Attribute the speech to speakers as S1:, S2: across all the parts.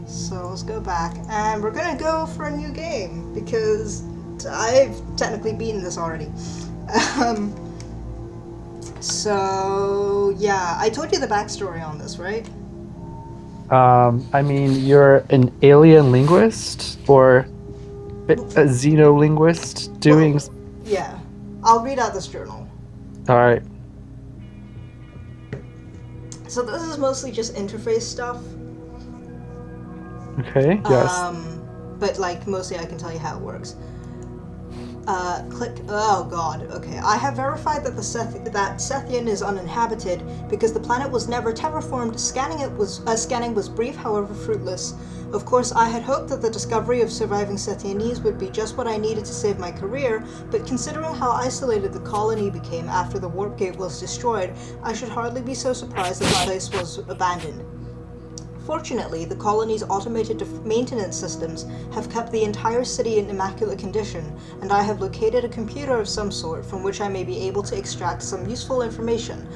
S1: So let's go back, and we're gonna go for a new game because I've technically beaten this already. Um, so yeah, I told you the backstory on this, right?
S2: I mean, you're an alien linguist or a xenolinguist doing.
S1: Well, yeah. I'll read out this journal.
S2: All right.
S1: So this is mostly just interface stuff,
S2: Okay. Yes.
S1: but like mostly I can tell you how it works. Click. Oh God. Okay. I have verified that that Sethian is uninhabited because the planet was never terraformed. Scanning was brief, however fruitless. Of course, I had hoped that the discovery of surviving Sethianese would be just what I needed to save my career. But considering how isolated the colony became after the warp gate was destroyed, I should hardly be so surprised that the place was abandoned. Fortunately, the colony's automated maintenance systems have kept the entire city in immaculate condition, and I have located a computer of some sort from which I may be able to extract some useful information.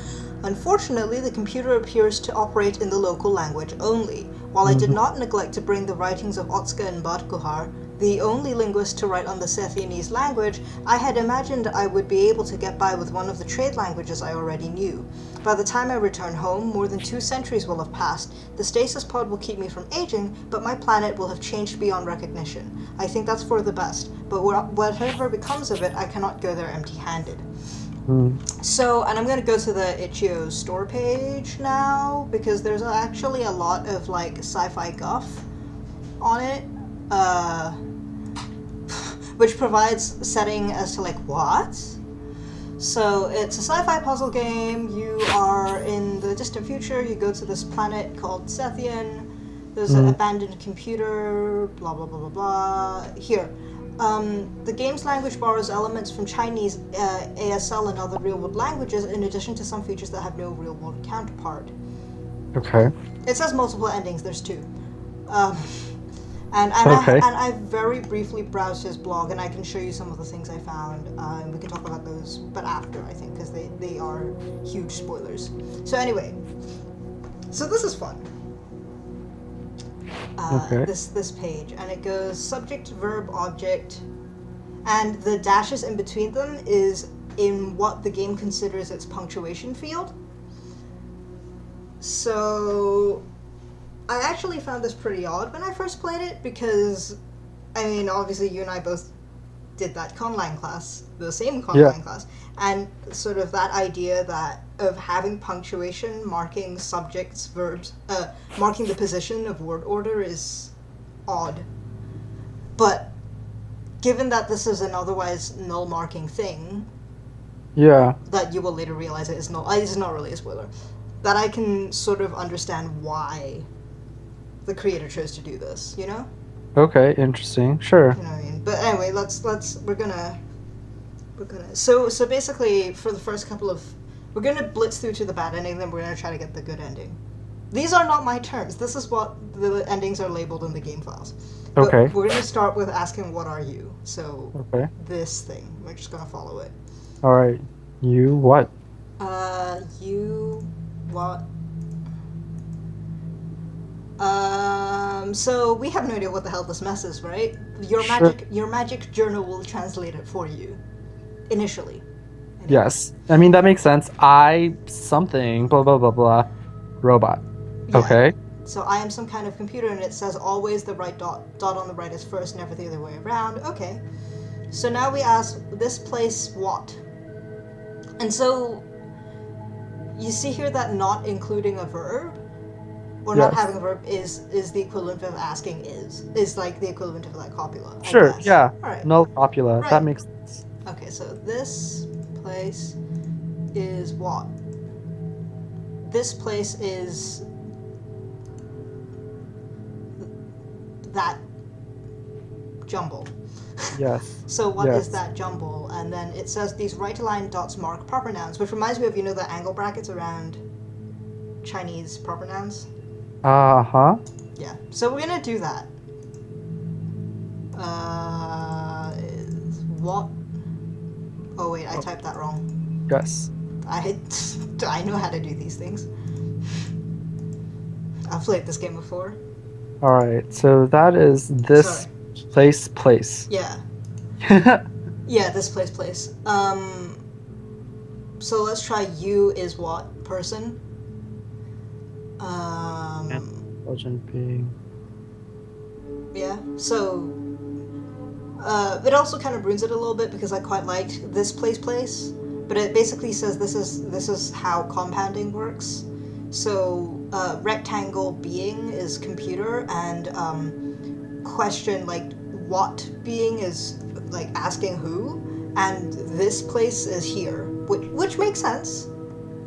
S1: Unfortunately, the computer appears to operate in the local language only. While I did
S2: Mhm.
S1: not neglect to bring the writings of Otska and Badkuhar, the only linguist to write on the Sethianese language, I had imagined I would be able to get by with one of the trade languages I already knew. By the time I return home, more than 2 centuries will have passed. The stasis pod will keep me from aging, but my planet will have changed beyond recognition. I think that's for the best, but whatever becomes of it, I cannot go there empty-handed.
S2: Mm.
S1: So, and I'm going to go to the Itch.io store page now, because there's actually a lot of, like, sci-fi guff on it, which provides setting as to, like, what? So, it's a sci-fi puzzle game. You are in the distant future. You go to this planet called Sethian. There's an
S2: Mm.
S1: abandoned computer, blah, blah, blah, blah, blah. Here. The game's language borrows elements from Chinese, ASL, and other real-world languages, in addition to some features that have no real-world counterpart.
S2: Okay.
S1: It says multiple endings. There's two. Um, and
S2: Okay.
S1: I very briefly browsed his blog, and I can show you some of the things I found. We can talk about those, but after, I think, because they are huge spoilers. So anyway, so this is fun.
S2: Okay.
S1: This page, and it goes subject, verb, object, and the dashes in between them is in what the game considers its punctuation field. So I actually found this pretty odd when I first played it because, I mean, obviously you and I both did that conlang class, the same
S2: Yeah.
S1: conlang class, and sort of that idea that of having punctuation marking subjects, verbs, marking the position of word order is odd. But given that this is an otherwise null marking thing,
S2: Yeah.
S1: that you will later realize it is null, it's not really a spoiler, that I can sort of understand why the creator chose to do this, you know?
S2: Okay. Interesting. Sure.
S1: You know what I mean? But anyway, so basically for the first couple of we're gonna blitz through to the bad ending, then we're gonna try to get the good ending. These are not my terms. This is what the endings are labeled in the game files. But
S2: Okay.
S1: we're gonna start with asking what are you? So
S2: Okay.
S1: this thing. We're just gonna follow it.
S2: All right. You what?
S1: You what? So we have no idea what the hell this mess is, right?
S2: Sure.
S1: Your magic journal will translate it for you. Initially. Anyway.
S2: Yes. I mean, that makes sense. I something, blah, blah, blah, blah. Robot.
S1: Yeah.
S2: Okay.
S1: So I am some kind of computer, and it says always the right dot on the right is first, never the other way around. Okay. So now we ask this place what? And so you see here that not including a verb or not
S2: Yes.
S1: having a verb is the equivalent of asking is like the equivalent of like copula, I
S2: Sure.
S1: guess.
S2: Yeah.
S1: All right.
S2: Null copula. That
S1: Right.
S2: makes sense.
S1: Okay, so this place is what? This place is that jumble.
S2: Yes.
S1: So what is
S2: Yes.
S1: that jumble? And then it says these right-aligned dots mark proper nouns, which reminds me of, you know, the angle brackets around Chinese proper nouns?
S2: Uh-huh.
S1: Yeah. So we're gonna do that. Is what? Oh wait, I
S2: Oh,
S1: typed that wrong.
S2: yes.
S1: I I know how to do these things. I've played this game before.
S2: All right. So that is this
S1: Sorry.
S2: place.
S1: Yeah. Yeah, this place. So let's try you is what? Person?
S2: Intelligent being.
S1: Yeah. So it also kind of ruins it a little bit because I quite liked this place, but it basically says this is how compounding works. So rectangle being is computer, and question like what being is like asking who, and this place is here, which makes sense,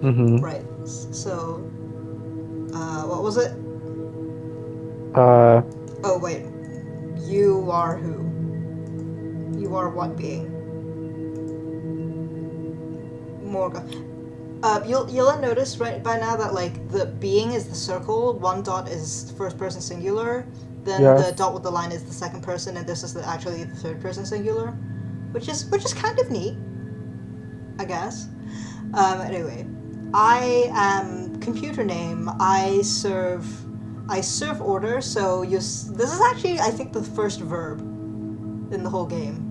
S2: Mm-hmm.
S1: right? So what was it?
S2: Uh,
S1: Oh wait, you are who? You are what being? Morga. You'll notice right by now that like the being is the circle, one dot is first person singular, then the
S2: yes.
S1: dot with the line is the second person, and this is actually the third person singular, which is kind of neat, I guess. Anyway, I am computer name. I serve order. So this is actually I think the first verb in the whole game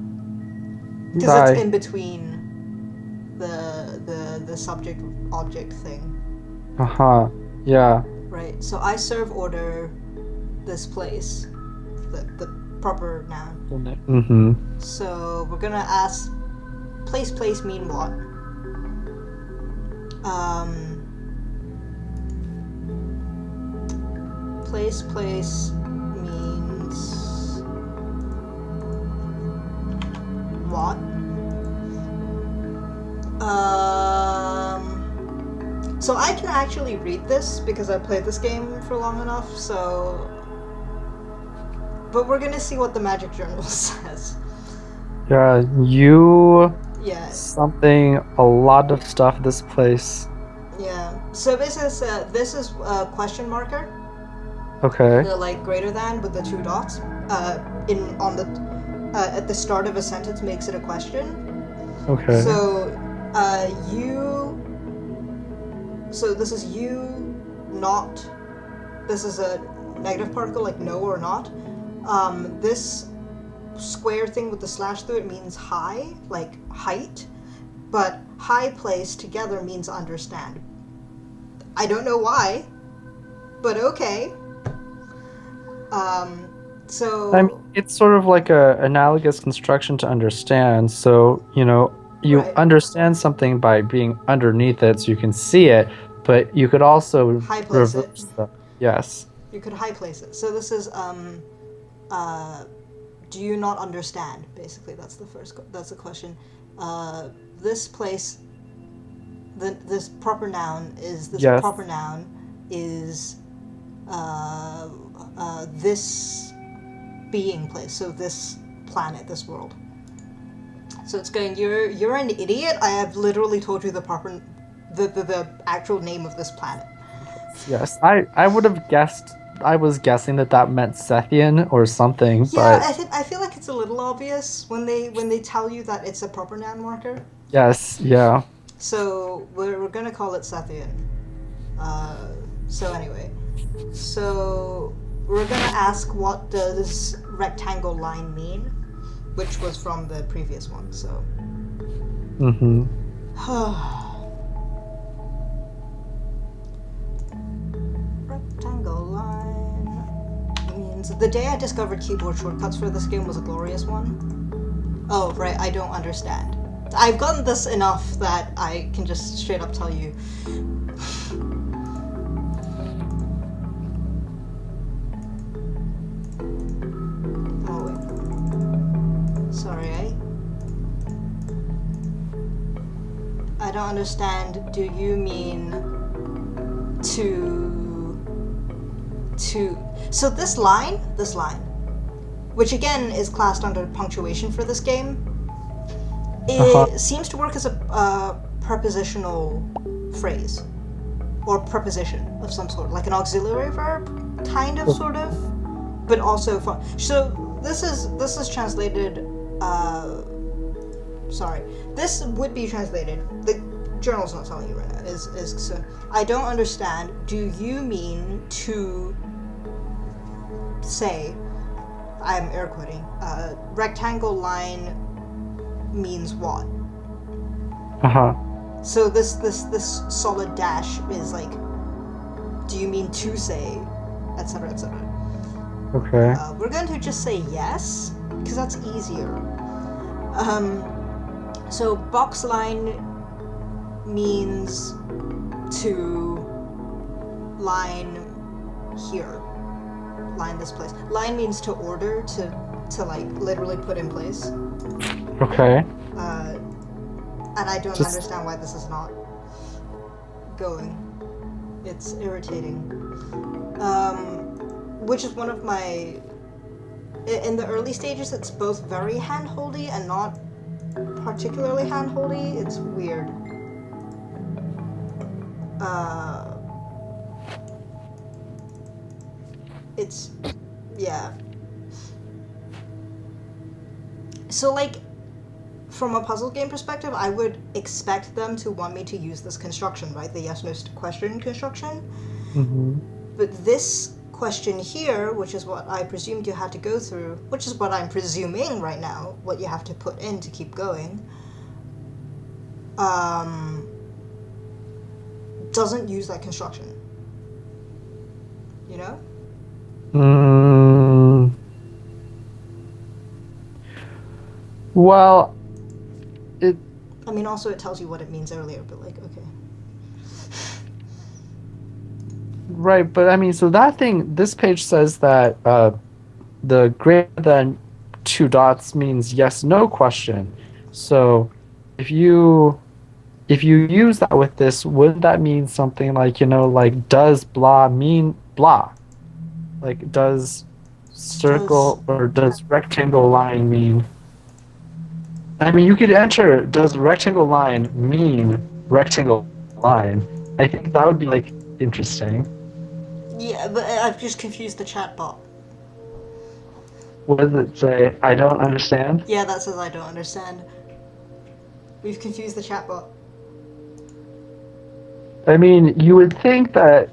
S1: because it's
S2: Die.
S1: in between the subject object thing.
S2: Uh-huh. Yeah.
S1: Right. So I serve order this place, the proper noun.
S2: Mm-hmm.
S1: So we're gonna ask place mean what? Place means what? So I can actually read this because I played this game for long enough, so... But we're gonna see what the Magic Journal says.
S2: Yeah, you
S1: Yeah.
S2: something a lot of stuff this place.
S1: Yeah. So this is a question marker,
S2: Okay.
S1: the like greater than with the two dots. In on the at the start of a sentence makes it a question.
S2: Okay.
S1: So you. So this is you, not. This is a negative particle like no or not. This square thing with the slash through it means high, like height, but high place together means understand. I don't know why, but okay. So
S2: I mean, it's sort of like a analogous construction to understand. So, you
S1: right,
S2: understand something by being underneath it so you can see it, but you could also
S1: high place it.
S2: reverse that. Yes.
S1: You could high place it. So this is do you not understand? Basically, that's the first. That's the question. This place, this proper noun is this
S2: Yes.
S1: proper noun is this being place. So this planet, this world. So it's going. You're an idiot. I have literally told you the proper, the actual name of this planet.
S2: Yes. I would have guessed. I was guessing that meant Sethian or something,
S1: Yeah,
S2: but
S1: I feel like it's a little obvious when they tell you that it's a proper noun marker.
S2: yes. Yeah.
S1: So we're gonna call it Sethian. So anyway, so we're gonna ask what does rectangle line mean, which was from the previous one. So.
S2: Mm-hmm.
S1: Rectangle line means the day I discovered keyboard shortcuts for this game was a glorious one. Oh, right, I don't understand. I've gotten this enough that I can just straight up tell you. Oh, wait. Sorry, I don't understand. Do you mean to... So this line, which again is classed under punctuation for this game, it seems to work as a prepositional phrase or preposition of some sort, like an auxiliary verb, kind of, sort of, but also so this is translated. Sorry, this would be translated. The journal's not telling you right now. Is so I don't understand. Do you mean to say, I'm air quoting, rectangle line means what?
S2: Uh-huh.
S1: So this solid dash is like, do you mean to say, etc., etc.
S2: Okay.
S1: We're going to just say yes, because that's easier. So box line means to line here. Line this place. Line means to order, to like literally put in place.
S2: Okay.
S1: And I don't
S2: Just-
S1: understand why this is not going. It's irritating. Which is one of my... In the early stages, it's both very hand-holdy and not particularly hand-holdy. It's weird. It's... yeah. So, like, from a puzzle game perspective, I would expect them to want me to use this construction, right? The yes-no question construction.
S2: Mhm.
S1: But this question here, which is what I presumed you had to go through, which is what I'm presuming right now, what you have to put in to keep going, doesn't use that construction. You know?
S2: Well, it
S1: I mean, also it tells you what it means earlier, but like, okay.
S2: right, but I mean, so that thing, this page says that the greater than two dots means yes, no question. So if you use that with this, wouldn't that mean something like, like does blah mean blah? Like does
S1: Does
S2: circle or does rectangle line mean? I mean, you could enter does rectangle line mean rectangle line? I think that would be like interesting.
S1: yeah, but I've just confused the chatbot.
S2: What does it say? I don't understand.
S1: Yeah, that says I don't understand. We've confused the chatbot.
S2: I mean, you would think that,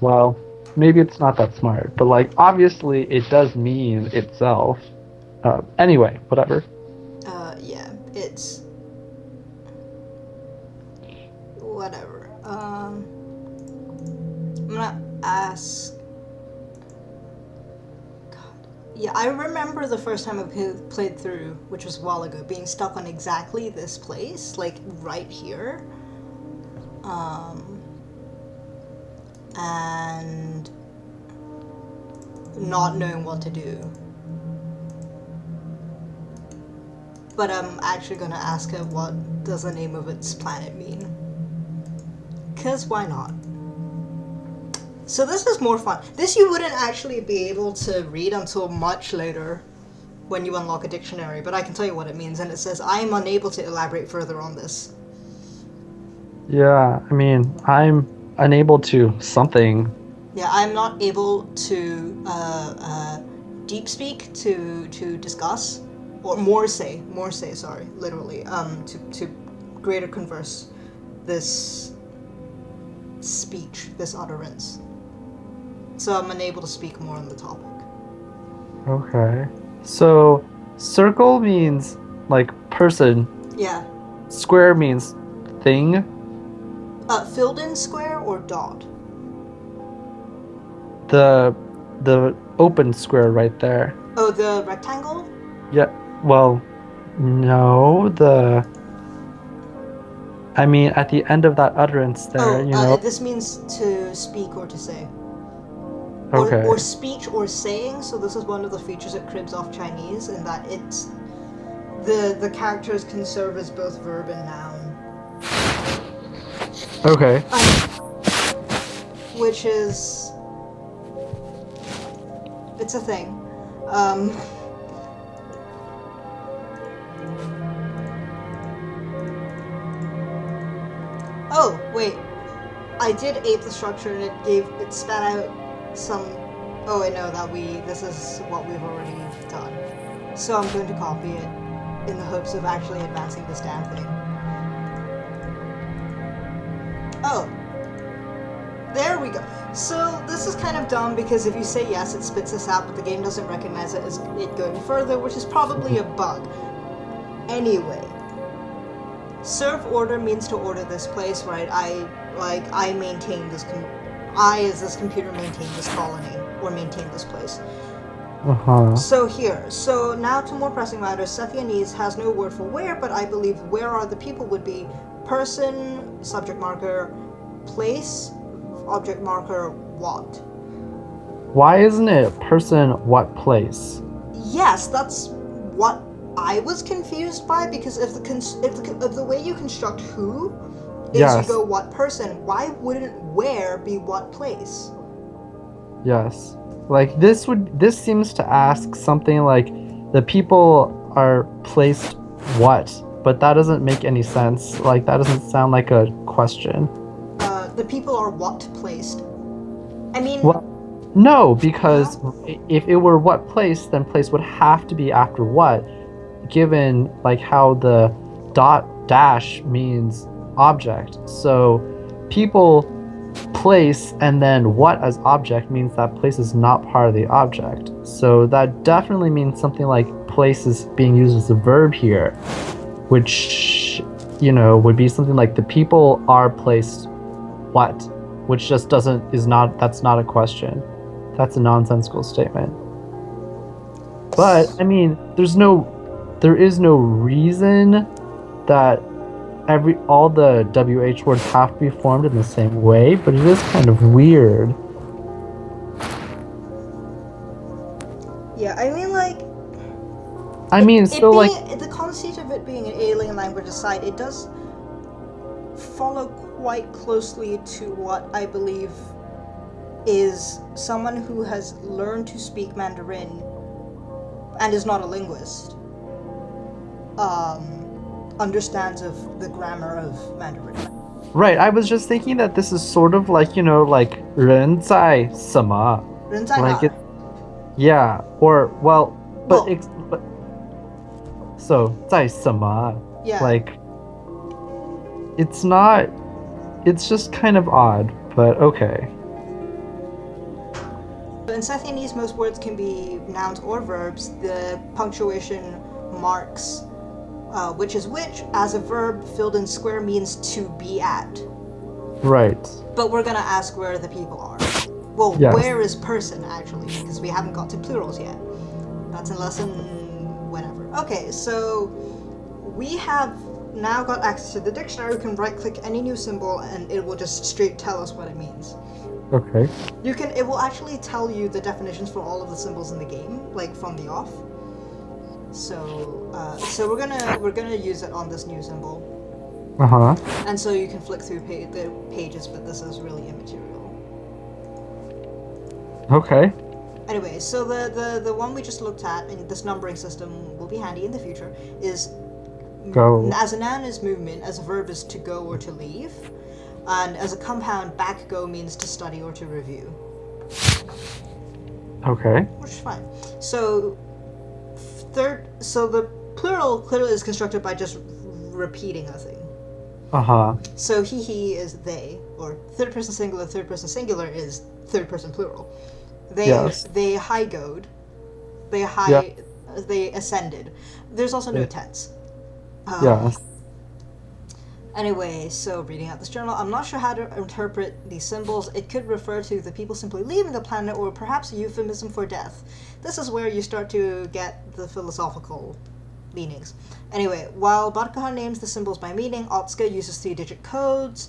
S2: well, maybe it's not that smart, but like, obviously, it does mean itself. Anyway, whatever.
S1: Yeah, it's whatever. I'm gonna ask. God. Yeah, I remember the first time I played through, which was a while ago, being stuck on exactly this place, like right here. And not knowing what to do. But I'm actually gonna ask her what does the name of its planet mean. 'Cause why not? So this is more fun. This you wouldn't actually be able to read until much later when you unlock a dictionary, but I can tell you what it means, and it says, I am unable to elaborate further on this.
S2: Yeah, I mean, I'm unable to something.
S1: Yeah, I'm not able to deep speak to discuss, or more say, sorry, literally, to greater converse this speech, this utterance. So I'm unable to speak more on the topic.
S2: Okay. So, circle means like person,
S1: Yeah.
S2: square means thing.
S1: Filled in square or dot?
S2: The open square right there.
S1: Oh, the rectangle?
S2: Yeah, well, no, I mean, at the end of that utterance there,
S1: Oh, this means to speak or to say. Or
S2: Okay.
S1: speech or saying, so this is one of the features it cribs off Chinese, in that it's... The characters can serve as both verb and noun.
S2: Okay.
S1: Which is... It's a thing. Oh, wait. I did ape the structure and it spat out some... Oh, I know that this is what we've already done. So I'm going to copy it in the hopes of actually advancing this damn thing. Oh. There we go. So this is kind of dumb because if you say yes, it spits this out, but the game doesn't recognize it as it going further, which is probably a bug. Anyway, serve order means to order this place, right? I maintain this. I, as this computer, maintain this colony or maintain this place. So now to more pressing matters. Sethian I has no word for where, but I believe where are the people would be person, subject marker, place, object marker, what.
S2: Why isn't it person, what place?
S1: Yes, that's what I was confused by, because if the way you construct who is
S2: Yes.
S1: you go what person, why wouldn't where be what place?
S2: Yes. Like this seems to ask something like the people are placed what, but that doesn't make any sense. Like that doesn't sound like a question.
S1: The people are what placed. I mean,
S2: Well, no, because if it were what place, then place would have to be after what, given like how the dot dash means object. So people place and then what as object means that place is not part of the object. So that definitely means something like place is being used as a verb here, which would be something like the people are placed what, which just that's not a question. That's a nonsensical statement. But I mean, there is no reason that all the WH words have to be formed in the same way, but it is kind of weird.
S1: Yeah, I mean, like... the conceit of it being an alien language aside, it does follow quite closely to what I believe is someone who has learned to speak Mandarin and is not a linguist understands of the grammar of Mandarin.
S2: Right, I was just thinking that this is sort of like, like 人在什么?
S1: 人在哪?
S2: Like yeah, or so 在什么?
S1: Yeah.
S2: Like it's just kind of odd, but okay.
S1: In Sethianese, most words can be nouns or verbs. The punctuation marks which is which as a verb filled in square means to be at.
S2: Right.
S1: But we're gonna ask where the people are. Well,
S2: yes.
S1: Where is person actually, because we haven't got to plurals yet. That's in lesson whenever. Okay, so we have now got access to the dictionary. We can right click any new symbol and it will just straight tell us what it means.
S2: Okay.
S1: It will actually tell you the definitions for all of the symbols in the game, like from the off. So we're gonna use it on this new symbol. And so you can flick through the pages, but this is really immaterial.
S2: Okay.
S1: Anyway, so the one we just looked at, and this numbering system will be handy in the future, is
S2: go.
S1: As a noun is movement, as a verb is to go or to leave, and as a compound, back go means to study or to review.
S2: Okay.
S1: Which is fine. So the plural clearly is constructed by just repeating a thing. So he is they, or third person singular is third person plural. They high-goed. They ascended. There's also no tense.
S2: Yes.
S1: Anyway, so reading out this journal, I'm not sure how to interpret these symbols. It could refer to the people simply leaving the planet, or perhaps a euphemism for death. This is where you start to get the philosophical meanings. Anyway, while Barkaha names the symbols by meaning, Otska uses 3-digit codes.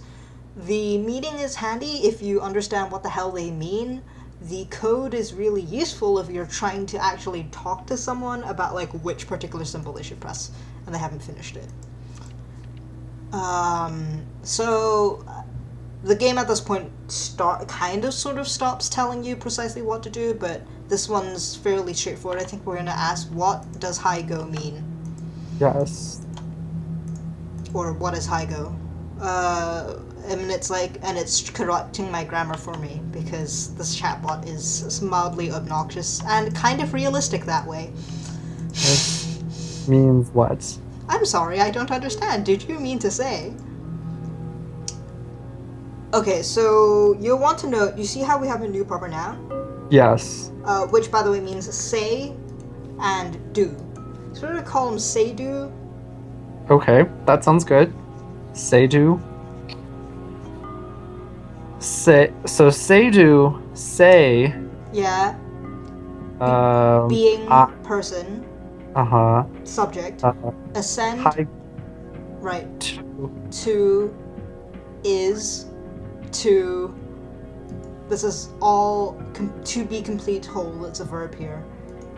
S1: The meaning is handy if you understand what the hell they mean. The code is really useful if you're trying to actually talk to someone about like which particular symbol they should press, and they haven't finished it. So the game at this point sort of stops telling you precisely what to do, but this one's fairly straightforward. I think we're gonna ask, what does high-go mean?
S2: Yes.
S1: Or what is high-go? And it's correcting my grammar for me, because this chatbot is mildly obnoxious and kind of realistic that way.
S2: It means what?
S1: I'm sorry, I don't understand. Did you mean to say? Okay, so you'll want to note, you see how we have a new proper noun?
S2: Yes.
S1: Which, by the way, means say and do. So we're going to call them say do.
S2: Okay, that sounds good. Say-do. Say-do, say,
S1: Yeah.
S2: um,
S1: Being,
S2: I,
S1: person,
S2: uh-huh,
S1: subject.
S2: uh,
S1: Ascend,
S2: hi,
S1: right.
S2: to,
S1: To, is, to. This is all to be complete whole. It's a verb here.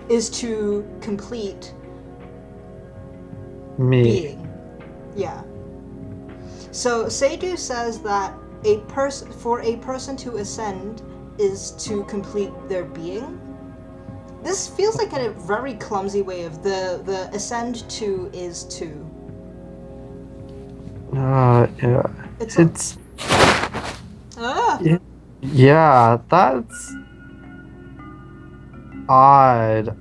S1: Is to complete
S2: me.
S1: being. Yeah. So Seidu says that for a person to ascend is to complete their being. This feels like a very clumsy way of the ascend to is to.
S2: Yeah,
S1: It's a
S2: it's,
S1: ah.
S2: yeah, that's odd.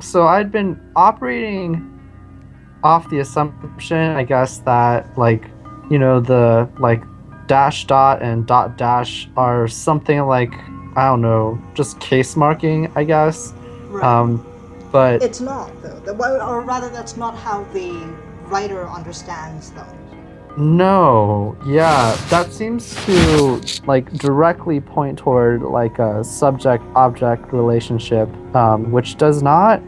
S2: So I'd been operating off the assumption, I guess, that like, the like dash dot and dot dash are something like, I don't know, just case marking, I guess.
S1: Right.
S2: Um, but
S1: It's not though. Or rather, that's not how the writer understands them.
S2: no, yeah, that seems to like directly point toward like a subject-object relationship, which does not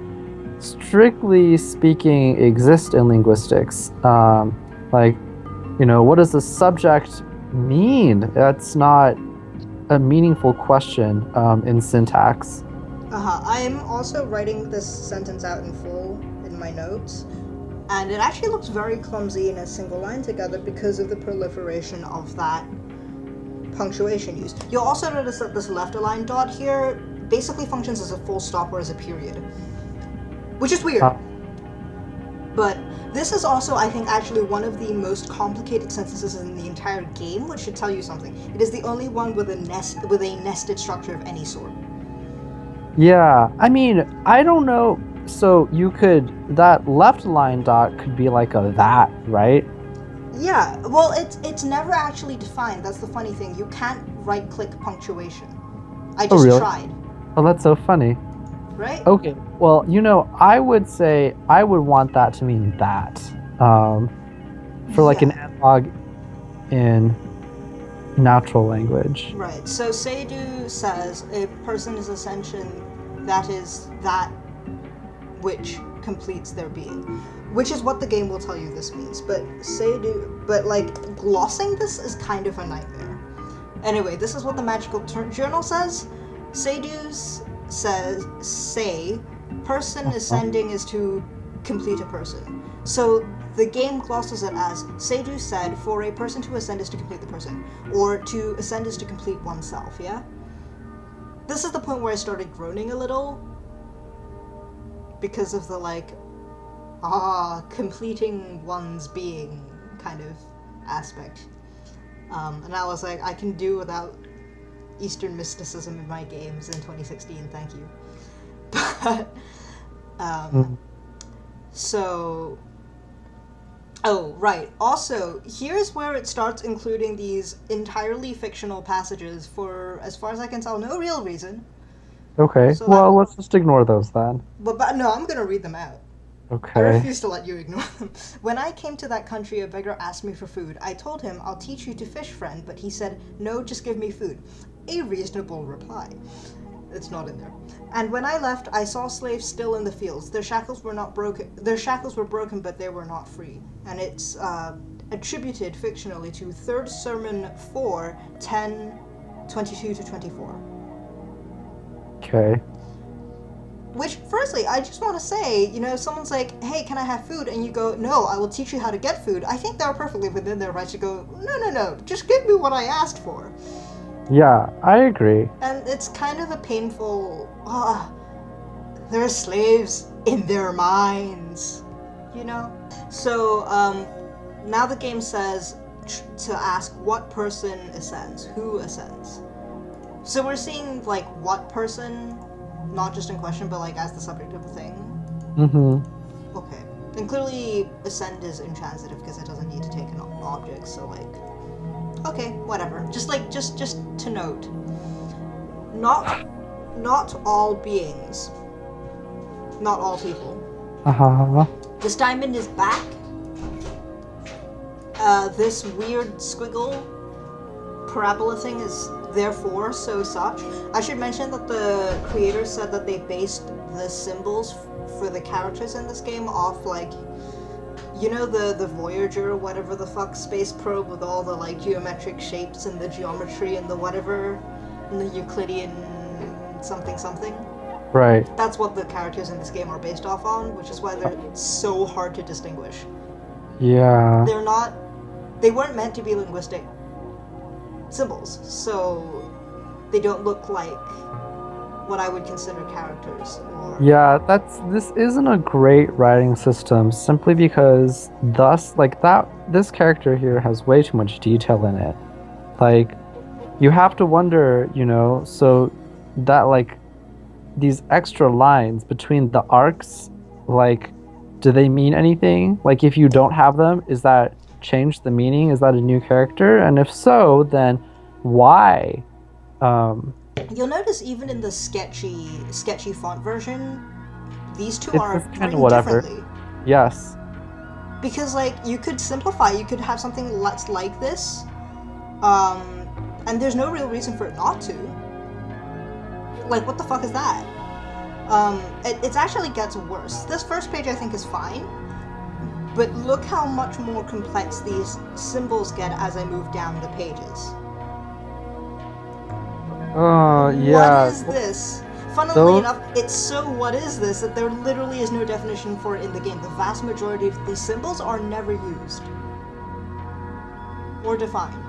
S2: strictly speaking exist in linguistics. Like, what does the subject mean? That's not a meaningful question in syntax.
S1: I'm also writing this sentence out in full in my notes, and it actually looks very clumsy in a single line together because of the proliferation of that punctuation use. You'll also notice that this left aligned dot here basically functions as a full stop or as a period, which is weird.
S2: Uh,
S1: But this is also, I think, actually one of the most complicated sentences in the entire game, which should tell you something. It is the only one with a nested structure of any sort.
S2: yeah, I mean, I don't know. So that left line dot could be like a that, right?
S1: Yeah, well, it's never actually defined. That's the funny thing. You can't right-click punctuation. I
S2: Oh,
S1: just
S2: really?
S1: tried,
S2: Oh, that's so funny.
S1: right?
S2: Okay, well, I would say I would want that to mean that, for like an
S1: Yeah,
S2: analog in natural language.
S1: right. So Seidu says a person is ascension that is that which completes their being, which is what the game will tell you this means. But like glossing this is kind of a nightmare. Anyway, this is what the magical journal says. Seidu's says say person
S2: Uh-huh.
S1: ascending is to complete a person. So the game glosses it as Seidu said for a person to ascend is to complete the person, or to ascend is to complete oneself. Yeah. This is the point where I started groaning a little because of the completing one's being kind of aspect. And I was like, I can do without Eastern mysticism in my games in 2016, thank you. But,
S2: Mm.
S1: so. Oh, right. Also, here's where it starts including these entirely fictional passages for, as far as I can tell, no real reason.
S2: Okay,
S1: So that.
S2: well, let's just ignore those then.
S1: But no, I'm gonna read them out. I
S2: Okay.
S1: refuse to let you ignore them. When I came to that country, a beggar asked me for food. I told him, I'll teach you to fish, friend, but he said, no, just give me food. A reasonable reply. It's not in there. And when I left, I saw slaves still in the fields. Their shackles were not broken. Their shackles were broken, but they were not free. And it's attributed fictionally to Third Sermon 4, 10, 22 to 24.
S2: Okay.
S1: Which, firstly, I just want to say, if someone's like, hey, can I have food? And you go, no, I will teach you how to get food. I think they're perfectly within their rights to go, no, just give me what I asked for.
S2: Yeah, I agree.
S1: And it's kind of a painful, they're slaves in their minds, So, now the game says to ask what person ascends, who ascends. So we're seeing, what person, not just in question, but, as the subject of the thing.
S2: Mm-hmm.
S1: Okay. And clearly, ascend is intransitive because it doesn't need to take an object, so, Okay, whatever. Just to note, not all beings, not all people.
S2: Uh-huh.
S1: This diamond is back. This weird squiggle parabola thing is therefore so such. I should mention that the creators said that they based the symbols for the characters in this game off, like, you know, the Voyager, whatever the fuck, space probe with all the, like, geometric shapes and the geometry and the whatever, and the Euclidean something something.
S2: Right.
S1: That's what the characters in this game are based off on, which is why they're so hard to distinguish.
S2: Yeah.
S1: They weren't meant to be linguistic symbols, so they don't look like what I would consider characters. Or
S2: Yeah, this isn't a great writing system simply because this character here has way too much detail in it. Like, you have to wonder, so that, like, these extra lines between the arcs, like, do they mean anything? Like, if you don't have them, is that change the meaning? Is that a new character? And if so, then why?
S1: You'll notice even in the sketchy font version, these two
S2: It's
S1: are
S2: just kind
S1: written
S2: of whatever.
S1: differently.
S2: Yes.
S1: Because, like, you could simplify, you could have something that's like this, and there's no real reason for it not to. Like, what the fuck is that? It actually gets worse. This first page I think is fine, but look how much more complex these symbols get as I move down the pages.
S2: Yeah.
S1: What is this? Funnily enough, it's so what is this that there literally is no definition for it in the game. The vast majority of these symbols are never used or defined.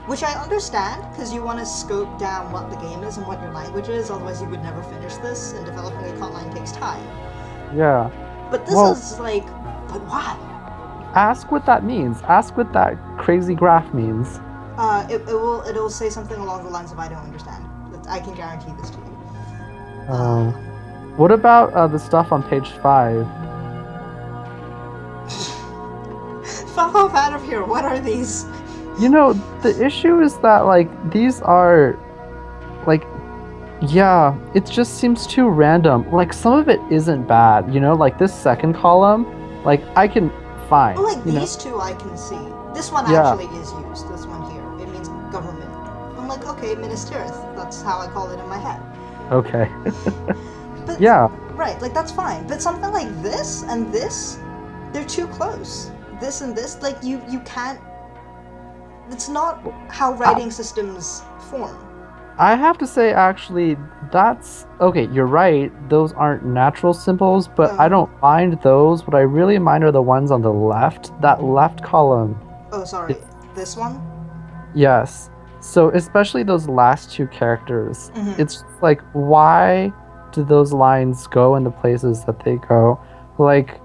S1: Which I understand, because you want to scope down what the game is and what your language is, otherwise you would never finish this, and developing a conlang takes time.
S2: Yeah.
S1: But this is like, but why?
S2: Ask what that means. Ask what that crazy graph means.
S1: It'll say something along the lines of I don't understand. I can guarantee this to you.
S2: What about the stuff on page 5?
S1: Fuck off out of here. What are these?
S2: The issue is that, like, these are, like, yeah, it just seems too random. Like, some of it isn't bad, like this second column, like, I can find.
S1: Well, like, these two I can see. This one actually is used, this one here. It means government. I'm like, okay, ministerith. That's how I call it in my head.
S2: Okay.
S1: But,
S2: yeah.
S1: Right, like, that's fine. But something like this and this, they're too close. This and this, like, you can't... It's not how writing systems form.
S2: I have to say, actually, that's... Okay, you're right. Those aren't natural symbols, but I don't mind those. What I really mind are the ones on the left. That left column.
S1: Oh, sorry. This one?
S2: Yes. So, especially those last two characters.
S1: Mm-hmm.
S2: It's like, why do those lines go in the places that they go? Like,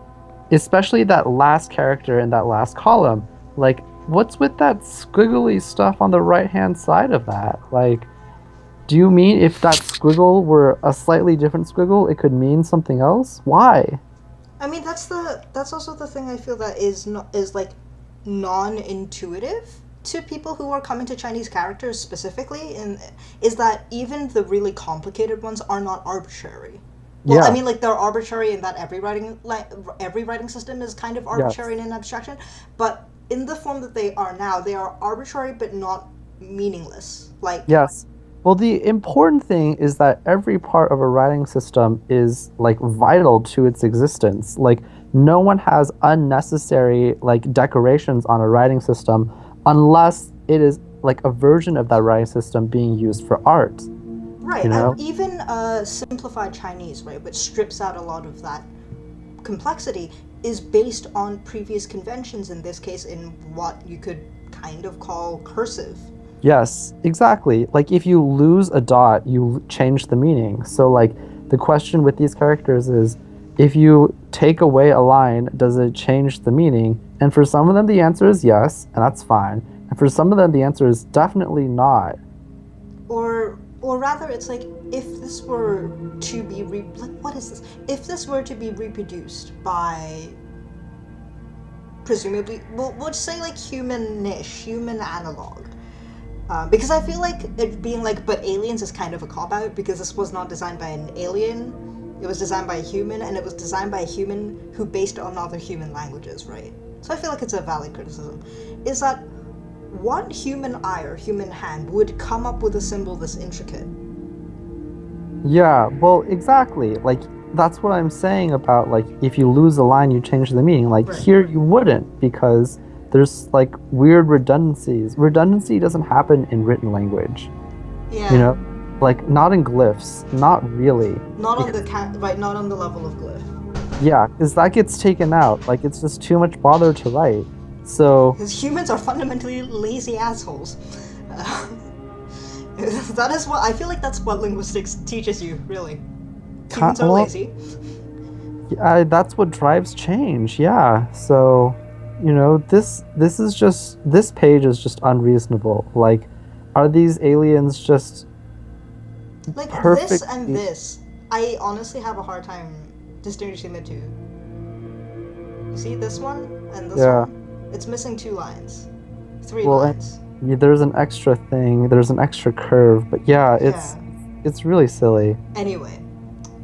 S2: especially that last character in that last column. Like, what's with that squiggly stuff on the right-hand side of that? Like, do you mean if that squiggle were a slightly different squiggle, it could mean something else? Why?
S1: I mean, that's also the thing I feel that is like non-intuitive to people who are coming to Chinese characters specifically, and is that even the really complicated ones are not arbitrary. Well, I mean, like, they're arbitrary in that every writing system is kind of arbitrary in an abstraction, but in the form that they are now, they are arbitrary but not meaningless. Like,
S2: yes. Well, the important thing is that every part of a writing system is, like, vital to its existence. Like, no one has unnecessary, like, decorations on a writing system unless it is, like, a version of that writing system being used for art.
S1: Right, and even simplified Chinese, right, which strips out a lot of that complexity, is based on previous conventions, in this case in what you could kind of call cursive.
S2: Yes, exactly. Like, if you lose a dot, you change the meaning. So, like, the question with these characters is, if you take away a line, does it change the meaning? And for some of them, the answer is yes, and that's fine. And for some of them, the answer is definitely not.
S1: Or rather, it's like, if this were to be what is this? If this were to be reproduced by presumably, we'll just say like humanish, human analog. Because I feel like it being like, but aliens is kind of a cop-out, because this was not designed by an alien, it was designed by a human, and it was designed by a human who based it on other human languages, right? So I feel like it's a valid criticism. Is that one human eye or human hand would come up with a symbol this intricate?
S2: Yeah, well, exactly. Like, that's what I'm saying about, like, if you lose a line, you change the meaning. Like,
S1: Right.
S2: here you wouldn't, because there's, like, weird redundancies. Redundancy doesn't happen in written language,
S1: Yeah.
S2: you know? Like, not in glyphs, not really.
S1: Not on
S2: Because-
S1: the right, not on the level of glyph.
S2: Yeah, because that gets taken out. Like, it's just too much bother to write. So,
S1: Because humans are fundamentally lazy assholes. That is what I feel like. That's what linguistics teaches you, really. Humans are
S2: well,
S1: lazy.
S2: that's what drives change. Yeah. So, this is just this page is just unreasonable. Like, are these aliens just
S1: Like this
S2: perfect?
S1: and this, I honestly have a hard time distinguishing the two. You see this one and this
S2: Yeah.
S1: one? It's missing 2 lines. 3
S2: Well,
S1: lines.
S2: Yeah, there's an extra thing. There's an extra curve. But yeah, it's really silly.
S1: Anyway,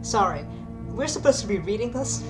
S1: sorry. We're supposed to be reading this.